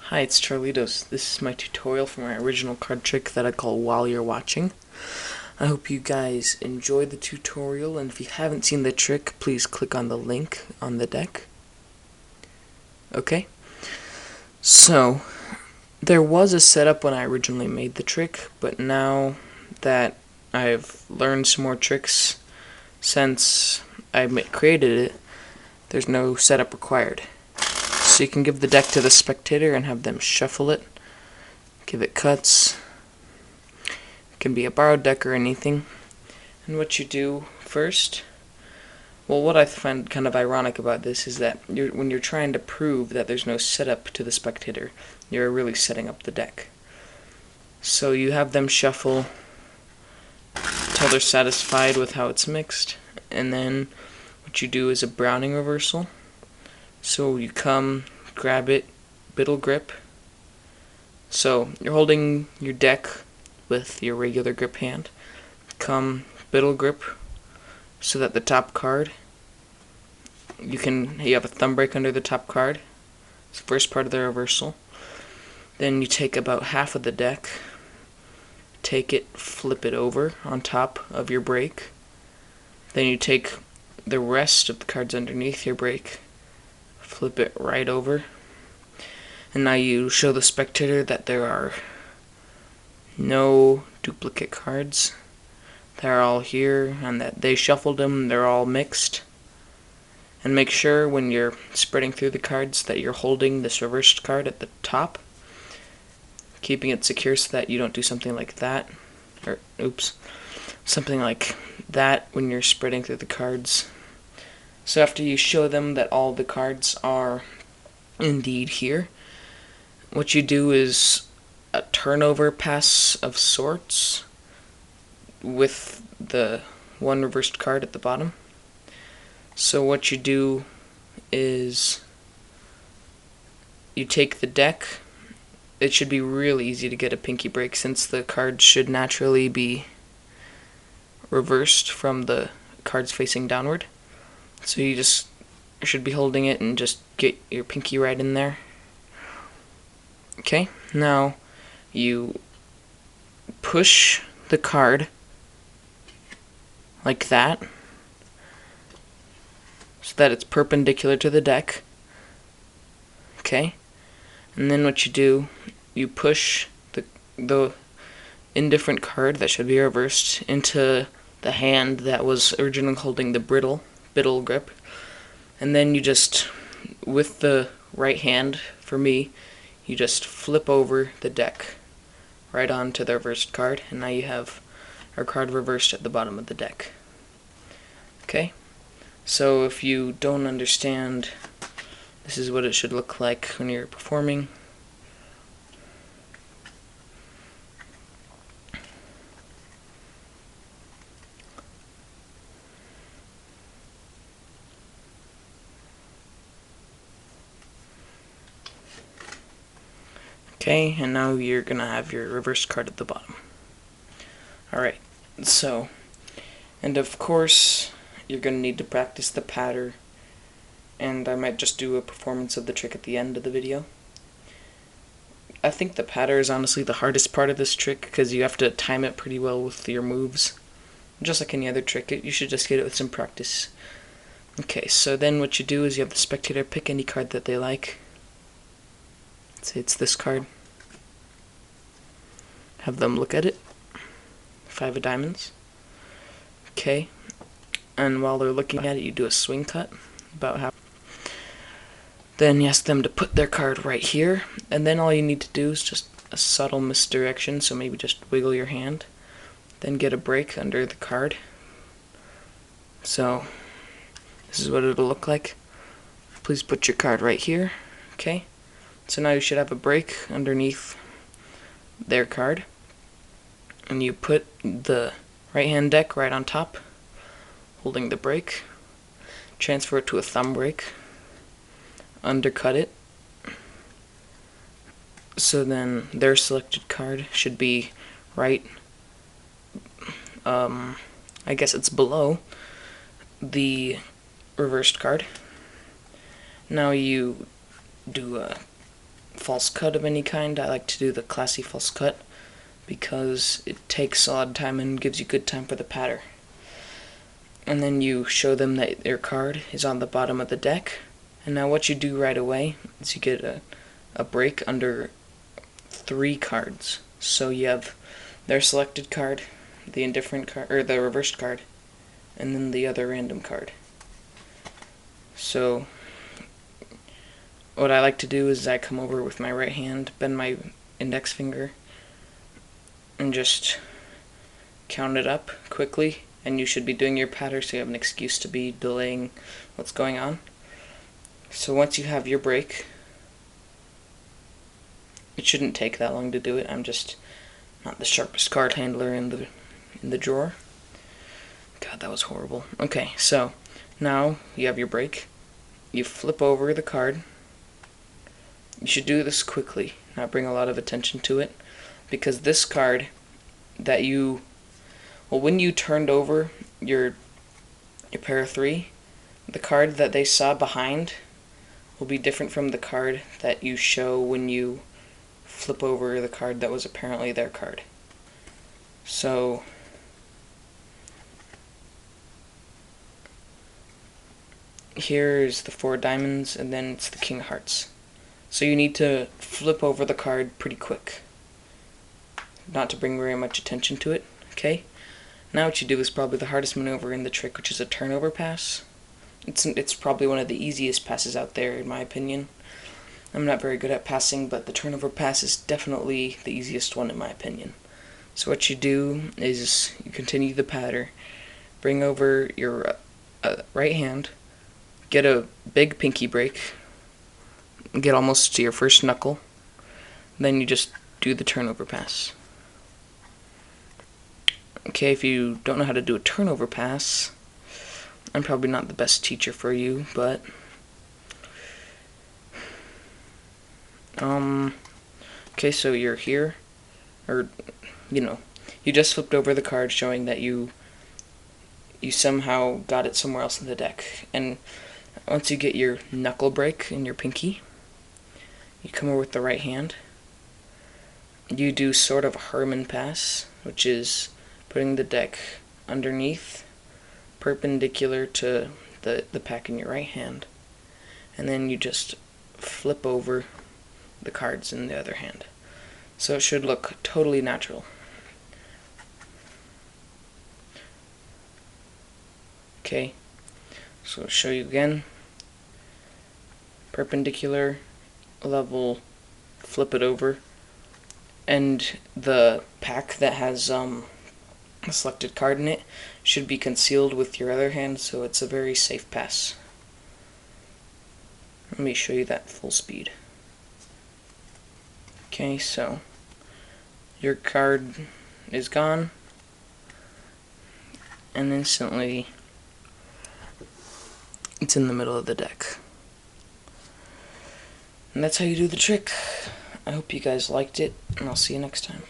Hi, it's Charlitos. This is my tutorial for my original card trick that I call While You're Watching. I hope you guys enjoyed the tutorial, and if you haven't seen the trick, please click on the link on the deck. Okay? So, there was a setup when I originally made the trick, but now that I've learned some more tricks since I created it, there's no setup required. So you can give the deck to the spectator and have them shuffle it, give it cuts. It can be a borrowed deck or anything. And what you do first, well, what I find kind of ironic about this is that when you're trying to prove that there's no setup to the spectator, you're really setting up the deck. So you have them shuffle until they're satisfied with how it's mixed, and then what you do is a Browning reversal. So you come, grab it, Biddle grip. So you're holding your deck with your regular grip hand. Come, Biddle grip, so that the top card, you have a thumb break under the top card. It's the first part of the reversal. Then you take about half of the deck, take it, flip it over on top of your break. Then you take the rest of the cards underneath your break, flip it right over, and now you show the spectator that there are no duplicate cards. They're all here, and that they shuffled them, they're all mixed. And make sure when you're spreading through the cards that you're holding this reversed card at the top, keeping it secure so that you don't do something like that, or something like that when you're spreading through the cards. So after you show them that all the cards are indeed here, what you do is a turnover pass of sorts with the one reversed card at the bottom. So what you do is you take the deck. It should be really easy to get a pinky break since the cards should naturally be reversed from the cards facing downward. So you should be holding it and just get your pinky right in there. Okay, now you push the card like that so that it's perpendicular to the deck. Okay, and then what you do, you push the indifferent card that should be reversed into the hand that was originally holding the Biddle grip, and then you just, with the right hand, for me, you just flip over the deck right onto the reversed card, and now you have our card reversed at the bottom of the deck. Okay? So if you don't understand, this is what it should look like when you're performing. Okay, and now you're gonna have your reversed card at the bottom. Alright, so, and of course, you're gonna need to practice the patter, and I might just do a performance of the trick at the end of the video. I think the patter is honestly the hardest part of this trick because you have to time it pretty well with your moves. Just like any other trick, you should just get it with some practice. Okay, so then what you do is you have the spectator pick any card that they like. Let's say it's this card. Have them look at it. 5 of diamonds. Okay, and while they're looking at it, you do a swing cut, about half. Then you ask them to put their card right here, and then all you need to do is just a subtle misdirection, so maybe just wiggle your hand, then get a break under the card. So, this is what it'll look like. Please put your card right here, okay? So now you should have a break underneath their card, and you put the right hand deck right on top, holding the break, transfer it to a thumb break, undercut it, so then their selected card should be right, I guess it's below the reversed card. Now you do a false cut of any kind. I like to do the classy false cut because it takes a lot of time and gives you good time for the patter. And then you show them that your card is on the bottom of the deck. And now what you do right away is you get a break under 3 cards. So you have their selected card, the indifferent card, or the reversed card, and then the other random card. So what I like to do is I come over with my right hand, bend my index finger, and just count it up quickly. And you should be doing your patter so you have an excuse to be delaying what's going on. So once you have your break, it shouldn't take that long to do it. I'm just not the sharpest card handler in the drawer. God, that was horrible. Okay, so now you have your break. You flip over the card. You should do this quickly, not bring a lot of attention to it, because this card that when you turned over your pair of 3, the card that they saw behind will be different from the card that you show when you flip over the card that was apparently their card. So here's the 4 diamonds, and then it's the king of hearts. So you need to flip over the card pretty quick, not to bring very much attention to it. Okay? Now what you do is probably the hardest maneuver in the trick, which is a turnover pass. It's probably one of the easiest passes out there, in my opinion. I'm not very good at passing, but the turnover pass is definitely the easiest one, in my opinion. So what you do is you continue the patter, bring over your right hand, get a big pinky break, get almost to your first knuckle, then you just do the turnover pass. Okay, if you don't know how to do a turnover pass, I'm probably not the best teacher for you, but okay, so you're here, or you just flipped over the card showing that you somehow got it somewhere else in the deck. And once you get your knuckle break in your pinky, you come over with the right hand. You do sort of a Herman pass, which is putting the deck underneath, perpendicular to the pack in your right hand, and then you just flip over the cards in the other hand. So it should look totally natural. Okay, so I'll show you again. Perpendicular, level, flip it over, and the pack that has a selected card in it should be concealed with your other hand, so it's a very safe pass. Let me show you that full speed. Okay, so your card is gone, and instantly it's in the middle of the deck. And that's how you do the trick. I hope you guys liked it, and I'll see you next time.